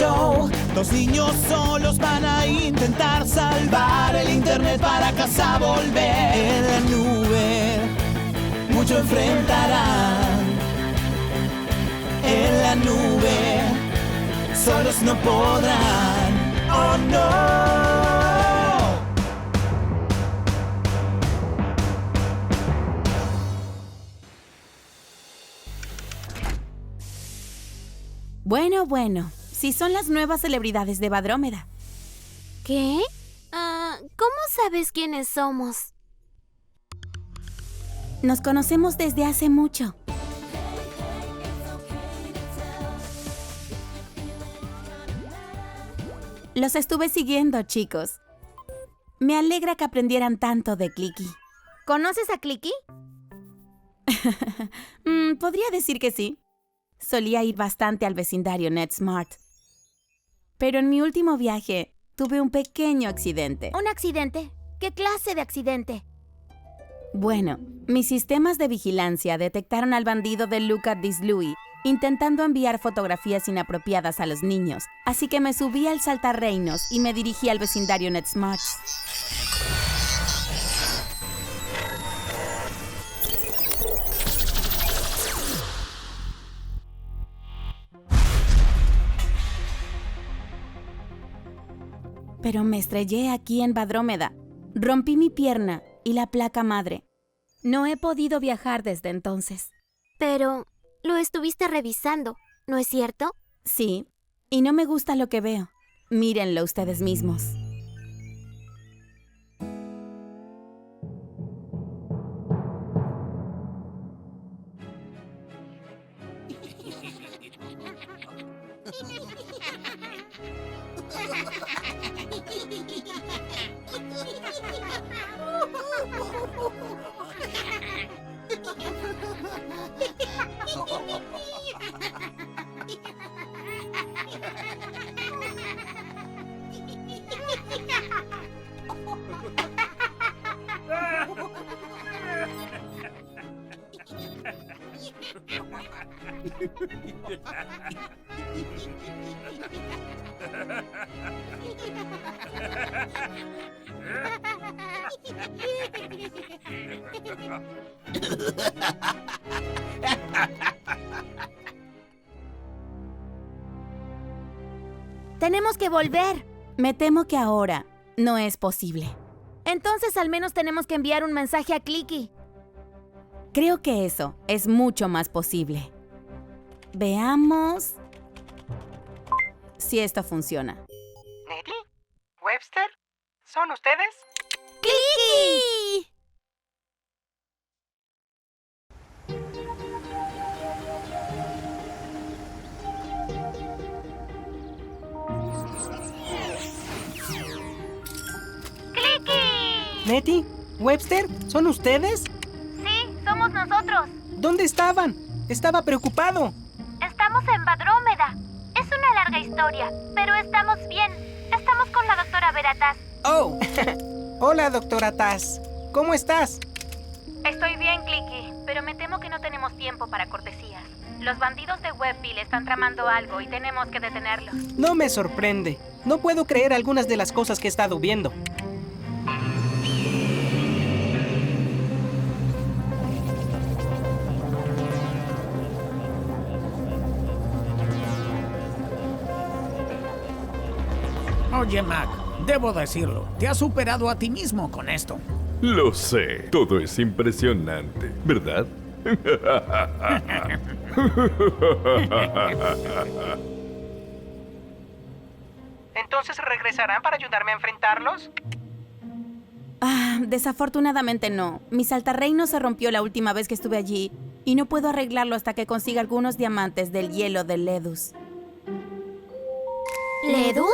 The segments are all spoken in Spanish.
show. Dos niños solos van a intentar salvar el internet para casa volver. En la nube mucho enfrentarán. En la nube solos no podrán. Oh no. Bueno, si son las nuevas celebridades de Badrómeda. ¿Qué? ¿Cómo sabes quiénes somos? Nos conocemos desde hace mucho. Los estuve siguiendo, chicos. Me alegra que aprendieran tanto de Clicky. ¿Conoces a Clicky? Podría decir que sí. Solía ir bastante al vecindario NetSmart. Pero en mi último viaje tuve un pequeño accidente. ¿Un accidente? ¿Qué clase de accidente? Bueno, mis sistemas de vigilancia detectaron al bandido de Look at This Louie intentando enviar fotografías inapropiadas a los niños, así que me subí al saltarreinos y me dirigí al vecindario NetSmart. Pero me estrellé aquí en Badrómeda. Rompí mi pierna y la placa madre. No he podido viajar desde entonces. Pero lo estuviste revisando, ¿no es cierto? Sí, y no me gusta lo que veo. Mírenlo ustedes mismos. Tenemos que volver. Me temo que ahora no es posible. Entonces al menos tenemos que enviar un mensaje a Clicky. Creo que eso es mucho más posible. Veamos si esto funciona. ¿Nettie? ¿Webster? ¿Son ustedes? ¡Clicky! ¿Nettie? ¿Webster? ¿Son ustedes? Sí, somos nosotros. ¿Dónde estaban? Estaba preocupado. Estamos en Badrómeda. Es una larga historia, pero estamos bien. Estamos con la doctora Veritas. ¡Oh! Hola, doctora Taz. ¿Cómo estás? Estoy bien, Clicky, pero me temo que no tenemos tiempo para cortesías. Los bandidos de Webville están tramando algo y tenemos que detenerlos. No me sorprende. No puedo creer algunas de las cosas que he estado viendo. Oye, Mac, debo decirlo, te has superado a ti mismo con esto. Lo sé, todo es impresionante, ¿verdad? ¿Entonces regresarán para ayudarme a enfrentarlos? Desafortunadamente no. Mi saltarreino se rompió la última vez que estuve allí y no puedo arreglarlo hasta que consiga algunos diamantes del hielo de Ledus. ¿Ledus?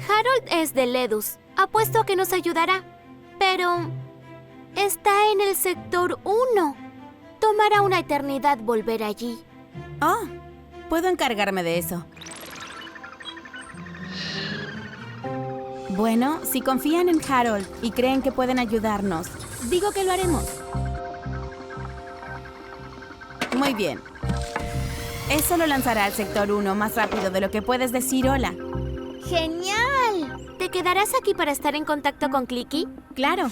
Harold es de Ledus. Apuesto a que nos ayudará. Pero está en el sector 1. Tomará una eternidad volver allí. Oh, puedo encargarme de eso. Bueno, si confían en Harold y creen que pueden ayudarnos, digo que lo haremos. Muy bien. Eso lo lanzará al sector 1 más rápido de lo que puedes decir hola. ¡Genial! ¿Te quedarás aquí para estar en contacto con Clicky? Claro.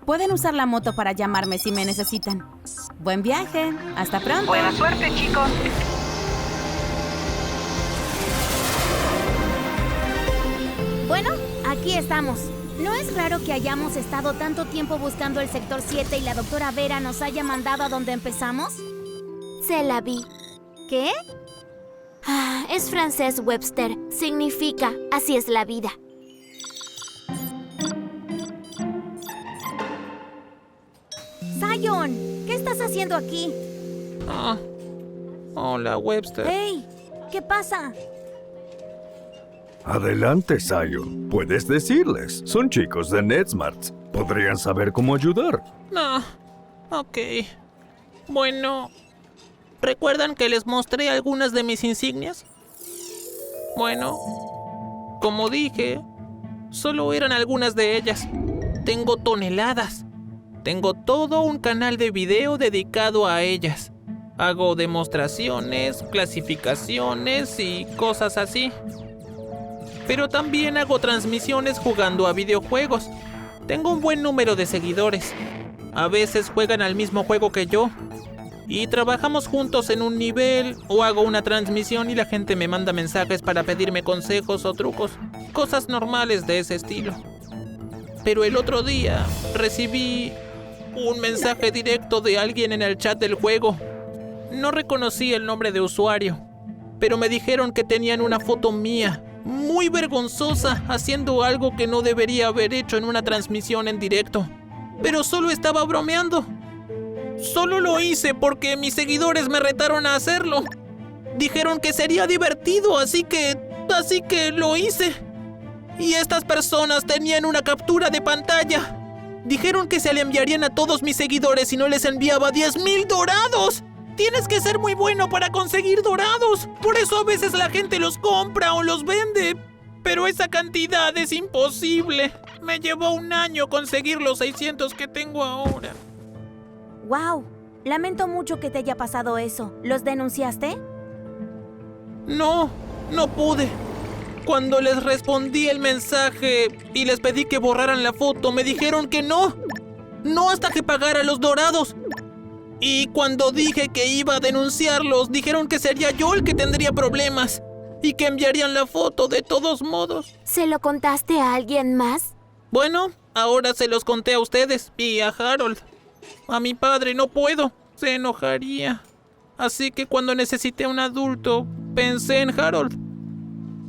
Pueden usar la moto para llamarme si me necesitan. Buen viaje. Hasta pronto. Buena suerte, chicos. Bueno, aquí estamos. ¿No es raro que hayamos estado tanto tiempo buscando el sector 7 y la doctora Vera nos haya mandado a donde empezamos? Se la vi. ¿Qué? Es francés, Webster. Significa, así es la vida. Zion, ¿qué estás haciendo aquí? Hola, Webster. ¡Hey! ¿Qué pasa? Adelante, Zion. Puedes decirles. Son chicos de NetSmarts. Podrían saber cómo ayudar. No. Ok. Bueno, ¿recuerdan que les mostré algunas de mis insignias? Bueno, como dije, solo eran algunas de ellas. Tengo toneladas. Tengo todo un canal de video dedicado a ellas. Hago demostraciones, clasificaciones y cosas así. Pero también hago transmisiones jugando a videojuegos. Tengo un buen número de seguidores. A veces juegan al mismo juego que yo. Y trabajamos juntos en un nivel o hago una transmisión y la gente me manda mensajes para pedirme consejos o trucos. Cosas normales de ese estilo. Pero el otro día recibí un mensaje directo de alguien en el chat del juego. No reconocí el nombre de usuario, pero me dijeron que tenían una foto mía, muy vergonzosa, haciendo algo que no debería haber hecho en una transmisión en directo. Pero solo estaba bromeando. Solo lo hice porque mis seguidores me retaron a hacerlo. Dijeron que sería divertido, así que lo hice. Y estas personas tenían una captura de pantalla. Dijeron que se le enviarían a todos mis seguidores si no les enviaba 10,000 dorados. Tienes que ser muy bueno para conseguir dorados. Por eso a veces la gente los compra o los vende. Pero esa cantidad es imposible. Me llevó un año conseguir los 600 que tengo ahora. ¡Wow! Lamento mucho que te haya pasado eso. ¿Los denunciaste? No pude. Cuando les respondí el mensaje y les pedí que borraran la foto, me dijeron que no. No hasta que pagara los dorados. Y cuando dije que iba a denunciarlos, dijeron que sería yo el que tendría problemas y que enviarían la foto de todos modos. ¿Se lo contaste a alguien más? Bueno, ahora se los conté a ustedes y a Harold. A mi padre no puedo, se enojaría. Así que cuando necesité un adulto, pensé en Harold.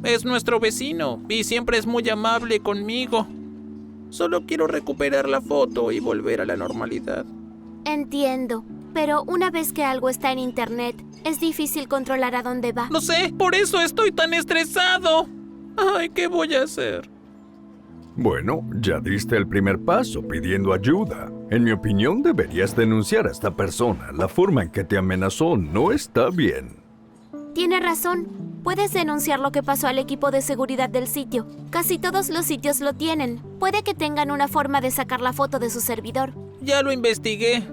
Es nuestro vecino y siempre es muy amable conmigo. Solo quiero recuperar la foto y volver a la normalidad. Entiendo, pero una vez que algo está en internet, es difícil controlar a dónde va. Lo sé, por eso estoy tan estresado. Ay, ¿qué voy a hacer? Bueno, ya diste el primer paso pidiendo ayuda. En mi opinión, deberías denunciar a esta persona. La forma en que te amenazó no está bien. Tiene razón. Puedes denunciar lo que pasó al equipo de seguridad del sitio. Casi todos los sitios lo tienen. Puede que tengan una forma de sacar la foto de su servidor. Ya lo investigué.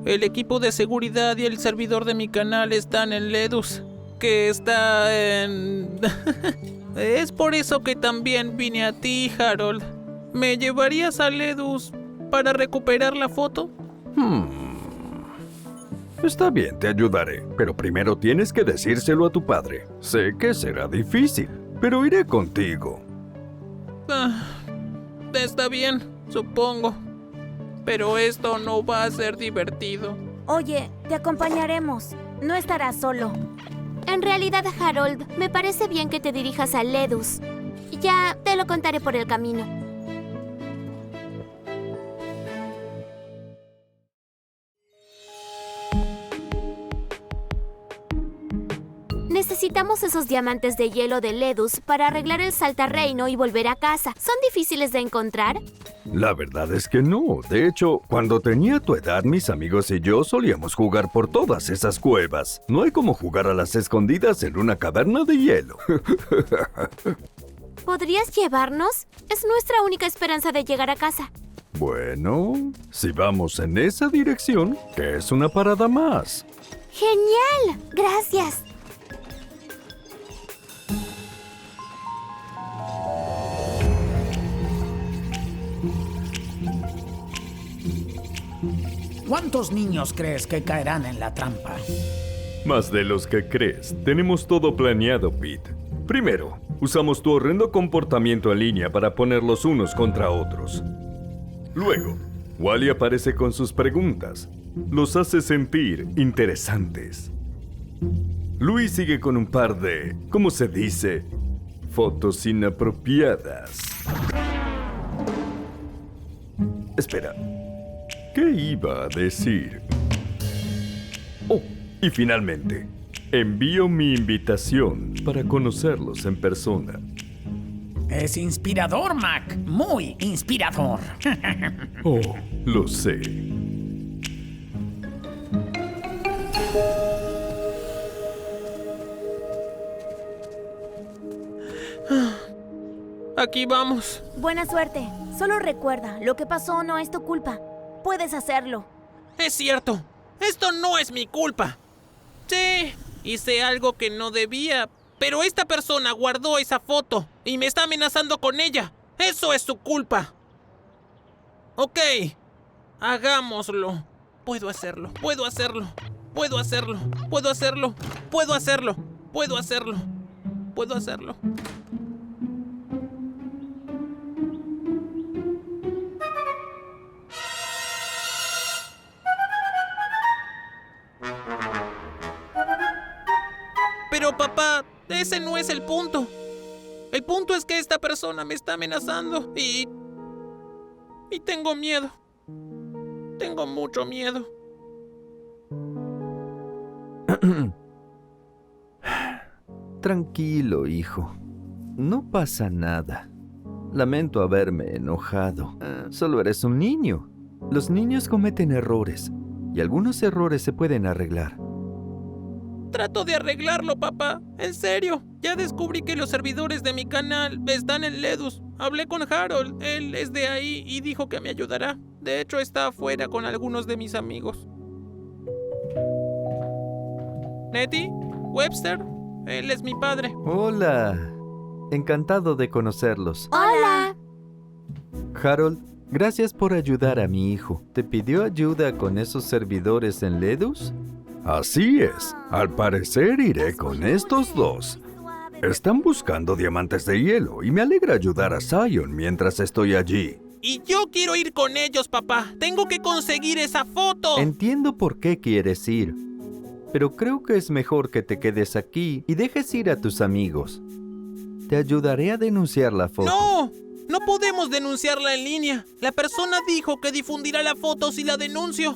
El equipo de seguridad y el servidor de mi canal están en Ledus, que está en... Es por eso que también vine a ti, Harold. ¿Me llevarías a Ledus para recuperar la foto? Está bien, te ayudaré, pero primero tienes que decírselo a tu padre. Sé que será difícil, pero iré contigo. Está bien, supongo. Pero esto no va a ser divertido. Oye, te acompañaremos. No estarás solo. En realidad, Harold, me parece bien que te dirijas a Ledus. Ya te lo contaré por el camino. Necesitamos esos diamantes de hielo de Ledus para arreglar el saltarreino y volver a casa. ¿Son difíciles de encontrar? La verdad es que no. De hecho, cuando tenía tu edad, mis amigos y yo solíamos jugar por todas esas cuevas. No hay como jugar a las escondidas en una caverna de hielo. ¿Podrías llevarnos? Es nuestra única esperanza de llegar a casa. Bueno, si vamos en esa dirección, ¿qué es una parada más? ¡Genial! ¡Gracias! ¿Cuántos niños crees que caerán en la trampa? Más de los que crees. Tenemos todo planeado, Pete. Primero, usamos tu horrendo comportamiento en línea para ponerlos unos contra otros. Luego, Wally aparece con sus preguntas. Los hace sentir interesantes. Louis sigue con un par de, ¿cómo se dice? Fotos inapropiadas. Espera. ¿Qué iba a decir? Oh, y finalmente, envío mi invitación para conocerlos en persona. Es inspirador, Mac. Muy inspirador. Oh, lo sé. Aquí vamos. Buena suerte. Solo recuerda, lo que pasó no es tu culpa. Puedes hacerlo. Es cierto. Esto no es mi culpa. Sí, hice algo que no debía, pero esta persona guardó esa foto y me está amenazando con ella. Eso es su culpa. Ok, hagámoslo. Puedo hacerlo, puedo hacerlo, puedo hacerlo, puedo hacerlo, puedo hacerlo, puedo hacerlo, puedo hacerlo. Pero papá, ese no es el punto. El punto es que esta persona me está amenazando y tengo miedo. Tengo mucho miedo. Tranquilo, hijo. No pasa nada. Lamento haberme enojado. Solo eres un niño. Los niños cometen errores y algunos errores se pueden arreglar. Trato de arreglarlo, papá. En serio. Ya descubrí que los servidores de mi canal están en Ledus. Hablé con Harold. Él es de ahí y dijo que me ayudará. De hecho, está afuera con algunos de mis amigos. ¿Nettie? ¿Webster? Él es mi padre. Hola. Encantado de conocerlos. ¡Hola! Harold, gracias por ayudar a mi hijo. ¿Te pidió ayuda con esos servidores en Ledus? Así es. Al parecer iré con estos dos. Están buscando diamantes de hielo y me alegra ayudar a Zion mientras estoy allí. Y yo quiero ir con ellos, papá. Tengo que conseguir esa foto. Entiendo por qué quieres ir, pero creo que es mejor que te quedes aquí y dejes ir a tus amigos. Te ayudaré a denunciar la foto. ¡No! No podemos denunciarla en línea. La persona dijo que difundirá la foto si la denuncio.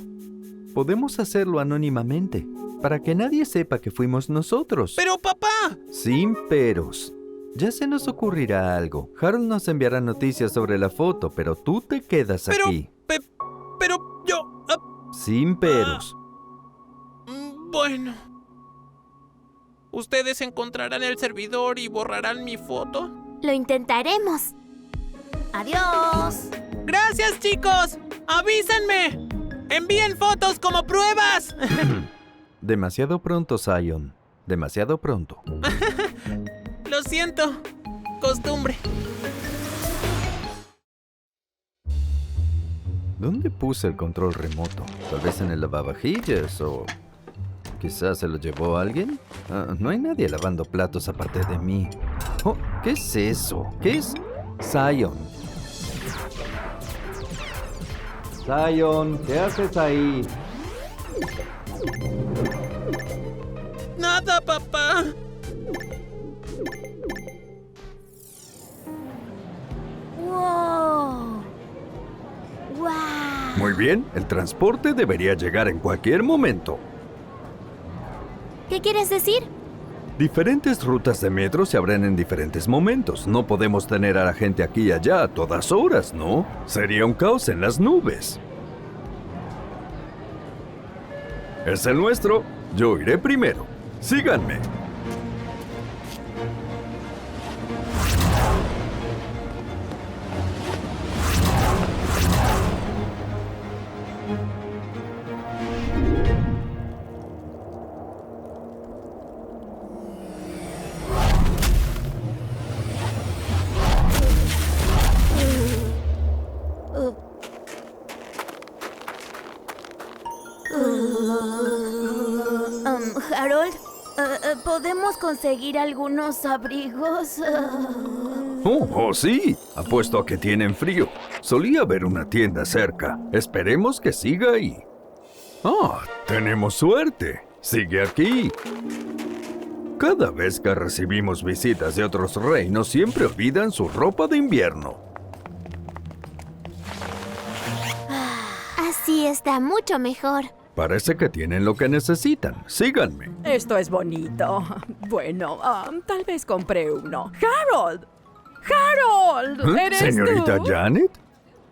Podemos hacerlo anónimamente, para que nadie sepa que fuimos nosotros. ¡Pero, papá! Sin peros. Ya se nos ocurrirá algo. Harold nos enviará noticias sobre la foto, pero tú te quedas aquí. Pero yo... Sin peros. Bueno. ¿Ustedes encontrarán el servidor y borrarán mi foto? Lo intentaremos. ¡Adiós! ¡Gracias, chicos! ¡Avísenme! ¡Envíen fotos como pruebas! Demasiado pronto, Zion. Demasiado pronto. Lo siento. Costumbre. ¿Dónde puse el control remoto? Tal vez en el lavavajillas o... ¿Quizás se lo llevó alguien? No hay nadie lavando platos aparte de mí. Oh, ¿qué es eso? ¿Qué es? Zion. Zion, ¿qué haces ahí? Nada, papá. ¡Wow! ¡Wow! Muy bien, el transporte debería llegar en cualquier momento. ¿Qué quieres decir? Diferentes rutas de metro se abren en diferentes momentos. No podemos tener a la gente aquí y allá a todas horas, ¿no? Sería un caos en las nubes. Es el nuestro. Yo iré primero. Síganme. ¿Podemos conseguir algunos abrigos? Oh, sí. Apuesto a que tienen frío. Solía haber una tienda cerca. Esperemos que siga ahí. Ah, tenemos suerte. Sigue aquí. Cada vez que recibimos visitas de otros reinos, siempre olvidan su ropa de invierno. Así está mucho mejor. Parece que tienen lo que necesitan. Síganme. Esto es bonito. Bueno, tal vez compré uno. ¡Harold! ¡Harold! ¿Eres ¿Señorita tú? Janet?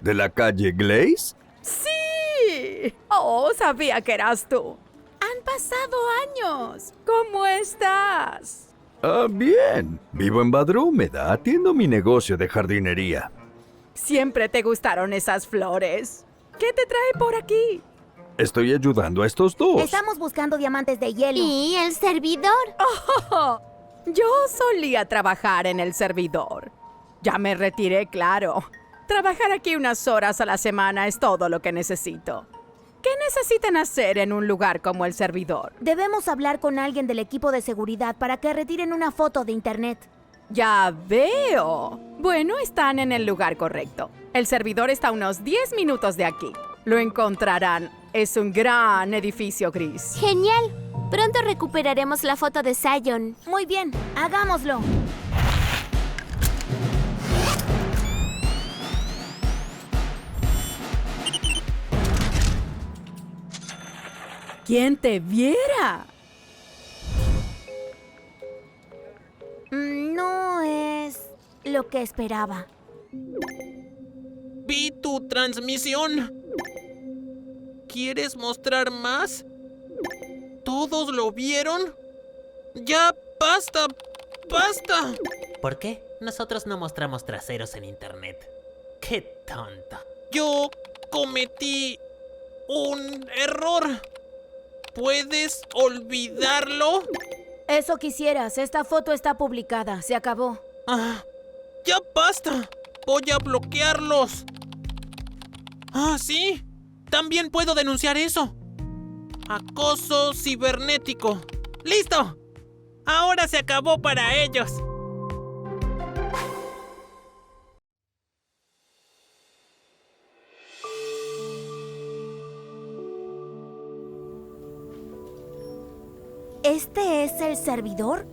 ¿De la calle Glaze? ¡Sí! Oh, sabía que eras tú. Han pasado años. ¿Cómo estás? Ah, bien. Vivo en Badrúmeda. Atiendo mi negocio de jardinería. Siempre te gustaron esas flores. ¿Qué te trae por aquí? Estoy ayudando a estos dos. Estamos buscando diamantes de hielo. ¿Y el servidor? Oh, yo solía trabajar en el servidor. Ya me retiré, claro. Trabajar aquí unas horas a la semana es todo lo que necesito. ¿Qué necesitan hacer en un lugar como el servidor? Debemos hablar con alguien del equipo de seguridad para que retiren una foto de internet. Ya veo. Bueno, están en el lugar correcto. El servidor está a unos 10 minutos de aquí. Lo encontrarán. Es un gran edificio gris. Genial. Pronto recuperaremos la foto de Zion. Muy bien, hagámoslo. ¿Quién te viera? No es lo que esperaba. Vi tu transmisión. ¿Quieres mostrar más? ¿Todos lo vieron? ¡Ya, basta! ¡Basta! ¿Por qué? Nosotros no mostramos traseros en internet. ¡Qué tonto! Yo cometí un error. ¿Puedes olvidarlo? Eso quisieras. Esta foto está publicada. Se acabó. ¡Ya basta! Voy a bloquearlos. Ah, sí. También puedo denunciar eso. Acoso cibernético. ¡Listo! Ahora se acabó para ellos. ¿Este es el servidor?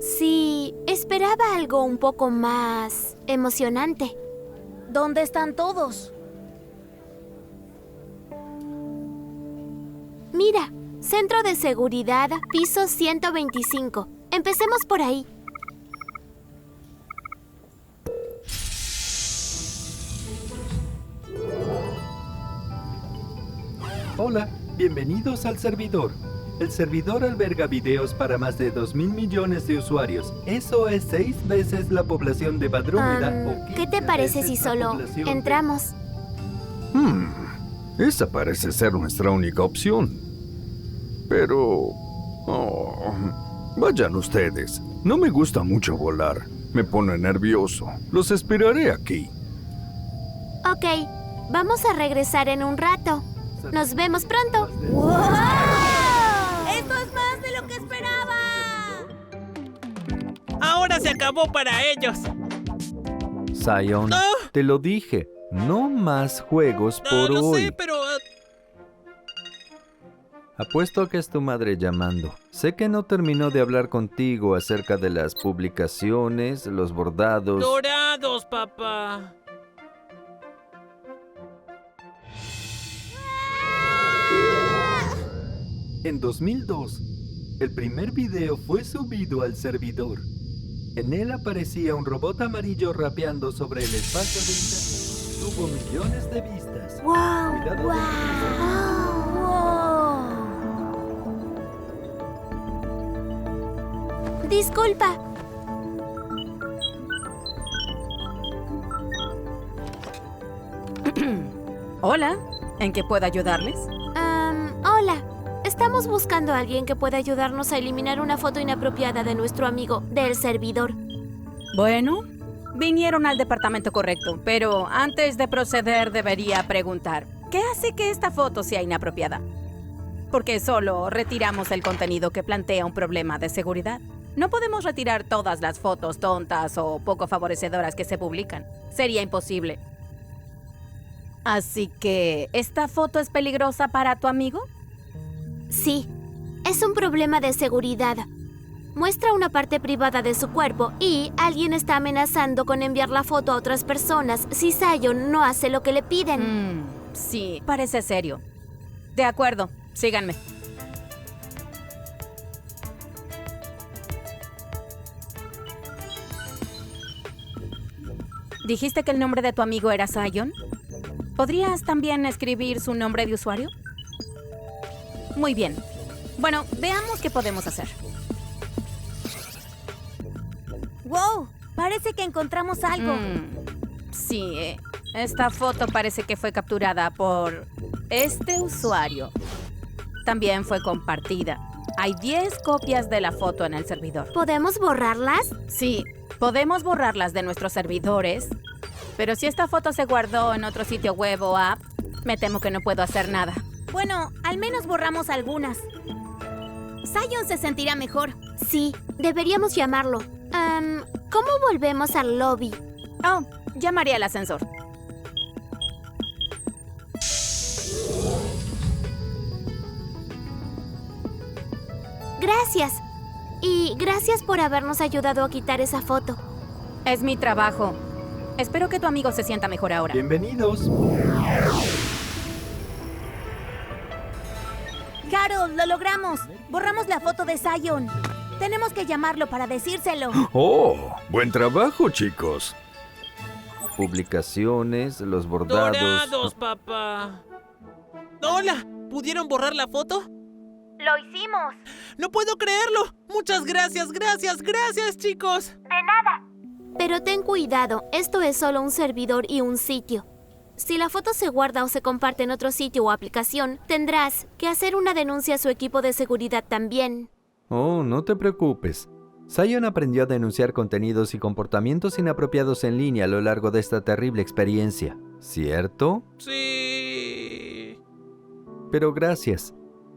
Sí, esperaba algo un poco más emocionante. ¿Dónde están todos? Mira, Centro de Seguridad, piso 125. Empecemos por ahí. Hola, bienvenidos al servidor. El servidor alberga videos para más de 2.000 millones de usuarios. Eso es 6 veces la población de Badrúmeda. ¿Qué te parece si solo entramos? Esa parece ser nuestra única opción. Pero... vayan ustedes. No me gusta mucho volar. Me pone nervioso. Los esperaré aquí. Ok, vamos a regresar en un rato. Nos vemos pronto. ¡Wow! ¡Esto es más de lo que esperaba! Ahora se acabó para ellos. Zion, te lo dije. No más juegos por lo hoy. sé, pero... Apuesto a que es tu madre llamando. Sé que no terminó de hablar contigo acerca de las publicaciones, los bordados... Dorados, papá. En 2002, el primer video fue subido al servidor. En él aparecía un robot amarillo rapeando sobre el espacio de internet. Tuvo millones de vistas. ¡Wow! Cuidado Disculpa. Hola, ¿en qué puedo ayudarles? Hola. Estamos buscando a alguien que pueda ayudarnos a eliminar una foto inapropiada de nuestro amigo del servidor. Bueno, vinieron al departamento correcto, pero antes de proceder debería preguntar, ¿qué hace que esta foto sea inapropiada? porque solo retiramos el contenido que plantea un problema de seguridad. No podemos retirar todas las fotos tontas o poco favorecedoras que se publican. Sería imposible. Así que, ¿esta foto es peligrosa para tu amigo? Sí, es un problema de seguridad. Muestra una parte privada de su cuerpo y alguien está amenazando con enviar la foto a otras personas si Zion no hace lo que le piden. Sí, parece serio. De acuerdo, síganme. ¿Dijiste que el nombre de tu amigo era Zion? ¿Podrías también escribir su nombre de usuario? Muy bien. Bueno, veamos qué podemos hacer. ¡Wow! Parece que encontramos algo. Sí, esta foto parece que fue capturada por este usuario. También fue compartida. Hay 10 copias de la foto en el servidor. ¿Podemos borrarlas? Sí, podemos borrarlas de nuestros servidores. Pero si esta foto se guardó en otro sitio web o app, me temo que no puedo hacer nada. Bueno, al menos borramos algunas. Zion se sentirá mejor. Sí, deberíamos llamarlo. ¿Cómo volvemos al lobby? Oh, llamaré al ascensor. Gracias. Y gracias por habernos ayudado a quitar esa foto. Es mi trabajo. Espero que tu amigo se sienta mejor ahora. Bienvenidos. Carol, lo logramos. Borramos la foto de Zion. Tenemos que llamarlo para decírselo. ¡Oh! ¡Buen trabajo, chicos! Publicaciones, los bordados... ¡Dorados, papá! ¡Hola! ¿Pudieron borrar la foto? ¡Lo hicimos! ¡No puedo creerlo! ¡Muchas gracias, chicos! ¡De nada! Pero ten cuidado, esto es solo un servidor y un sitio. Si la foto se guarda o se comparte en otro sitio o aplicación, tendrás que hacer una denuncia a su equipo de seguridad también. Oh, no te preocupes. Zion aprendió a denunciar contenidos y comportamientos inapropiados en línea a lo largo de esta terrible experiencia, ¿cierto? Sí. Pero gracias.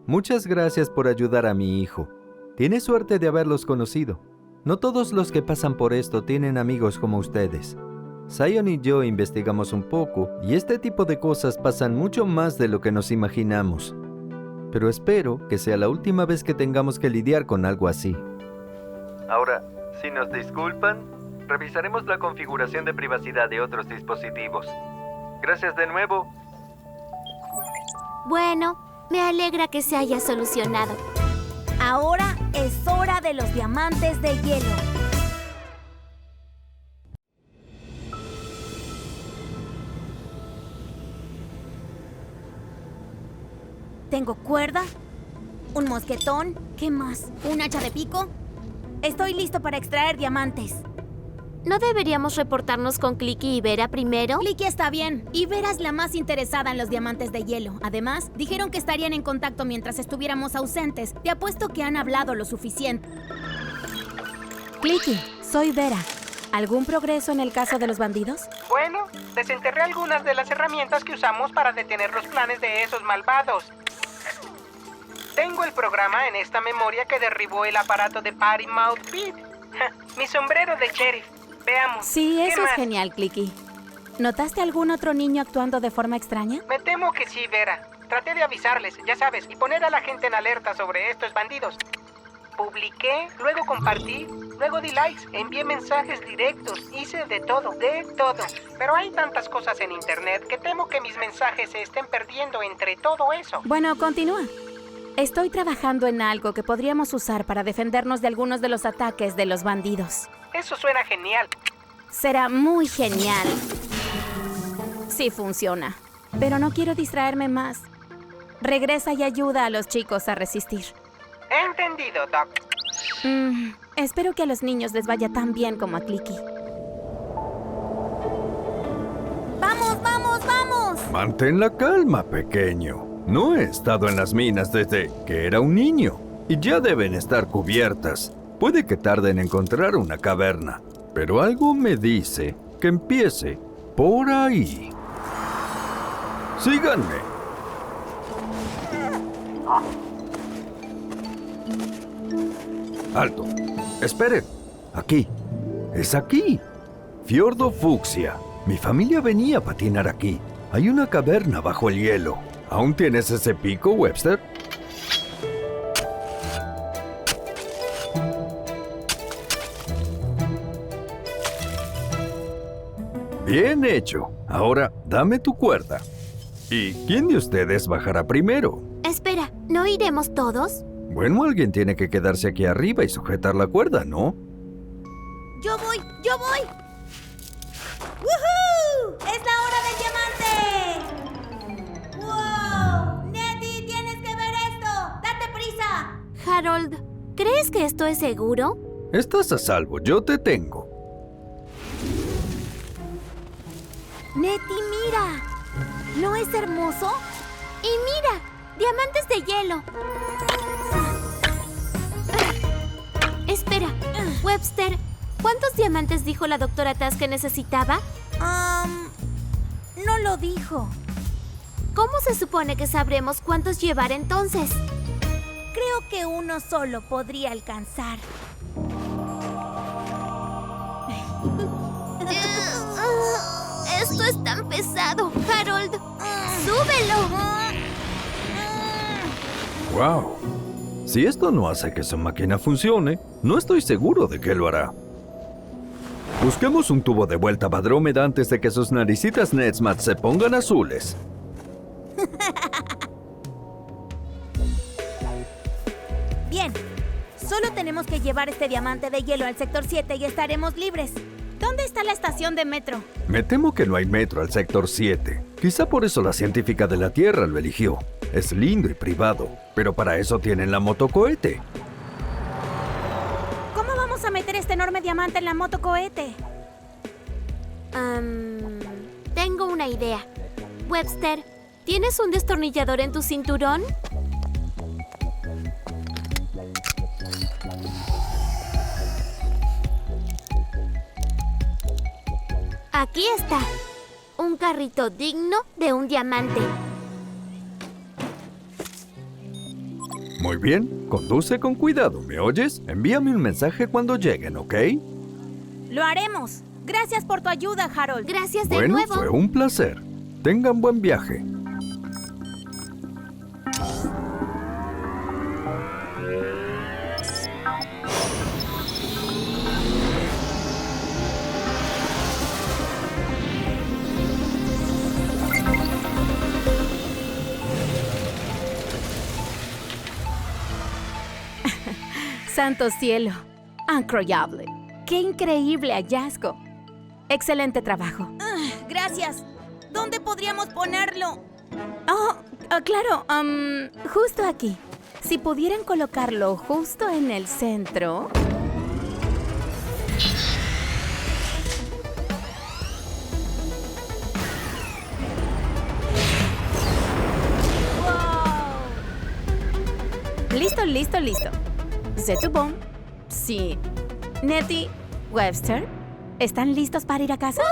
Muchas gracias por ayudar a mi hijo. Tienes suerte de haberlos conocido. No todos los que pasan por esto tienen amigos como ustedes. Zion y yo investigamos un poco y este tipo de cosas pasan mucho más de lo que nos imaginamos. Pero espero que sea la última vez que tengamos que lidiar con algo así. Ahora, si nos disculpan, revisaremos la configuración de privacidad de otros dispositivos. Gracias de nuevo. Bueno, me alegra que se haya solucionado. Ahora es hora de los diamantes de hielo. Tengo cuerda, un mosquetón, ¿qué más? ¿Un hacha de pico? Estoy listo para extraer diamantes. ¿No deberíamos reportarnos con Clicky y Vera primero? Clicky está bien, y Vera es la más interesada en los diamantes de hielo. Además, dijeron que estarían en contacto mientras estuviéramos ausentes. Te apuesto que han hablado lo suficiente. Clicky, soy Vera. ¿Algún progreso en el caso de los bandidos? Bueno, desenterré algunas de las herramientas que usamos para detener los planes de esos malvados. Tengo el programa en esta memoria que derribó el aparato de Patty Mouth Pete. Mi sombrero de sheriff. Veamos. Sí, eso es genial, Clicky. ¿Notaste algún otro niño actuando de forma extraña? Me temo que sí, Vera. Traté de avisarles, ya sabes, y poner a la gente en alerta sobre estos bandidos. Publiqué, luego compartí, luego di likes, envié mensajes directos, hice de todo. Pero hay tantas cosas en internet que temo que mis mensajes se estén perdiendo entre todo eso. Bueno, continúa. Estoy trabajando en algo que podríamos usar para defendernos de algunos de los ataques de los bandidos. Eso suena genial. Será muy genial. Sí funciona. Pero no quiero distraerme más. Regresa y ayuda a los chicos a resistir. Entendido, Doc. Espero que a los niños les vaya tan bien como a Clicky. ¡Vamos, vamos, vamos! Mantén la calma, pequeño. No he estado en las minas desde que era un niño. Y ya deben estar cubiertas. Puede que tarden en encontrar una caverna. Pero algo me dice que empiece por ahí. ¡Síganme! Alto. Esperen. Aquí. Es aquí. Fiordo Fucsia. Mi familia venía a patinar aquí. Hay una caverna bajo el hielo. ¿Aún tienes ese pico, Webster? Bien hecho. Ahora, dame tu cuerda. ¿Y quién de ustedes bajará primero? Espera, ¿no iremos todos? Bueno, alguien tiene que quedarse aquí arriba y sujetar la cuerda, ¿no? ¡Yo voy! ¡Yo voy! ¡Woohoo! ¡Es la hora del diamante! ¡Wow! ¡Nettie, tienes que ver esto! ¡Date prisa! Harold, ¿crees que esto es seguro? Estás a salvo, yo te tengo. Nettie, mira. ¿No es hermoso? Y mira, diamantes de hielo. Espera, Webster, ¿cuántos diamantes dijo la doctora Taz que necesitaba? No lo dijo. ¿Cómo se supone que sabremos cuántos llevar entonces? Creo que uno solo podría alcanzar. Esto es tan pesado, Harold. ¡Súbelo! ¡Wow! Si esto no hace que su máquina funcione, no estoy seguro de que lo hará. Busquemos un tubo de vuelta a Badrómeda antes de que sus naricitas Netsmat se pongan azules. Bien, solo tenemos que llevar este diamante de hielo al sector 7 y estaremos libres. ¿Dónde está la estación de metro? Me temo que no hay metro al sector 7. Quizá por eso la científica de la Tierra lo eligió. Es lindo y privado, pero para eso tienen la motocohete. ¿Cómo vamos a meter este enorme diamante en la motocohete? Tengo una idea. Webster, ¿tienes un destornillador en tu cinturón? Aquí está. Un carrito digno de un diamante. Muy bien, conduce con cuidado, ¿me oyes? Envíame un mensaje cuando lleguen, ¿ok? Lo haremos. Gracias por tu ayuda, Harold. Gracias de Bueno, nuevo. fue un placer. Tengan buen viaje. ¡Santo cielo! ¡Increíble! ¡Qué increíble hallazgo! Excelente trabajo. Gracias. ¿Dónde podríamos ponerlo? Claro, justo aquí. Si pudieran colocarlo justo en el centro. Listo, listo, listo. C'est tout bon. Sí. Nettie, Webster, ¿están listos para ir a casa?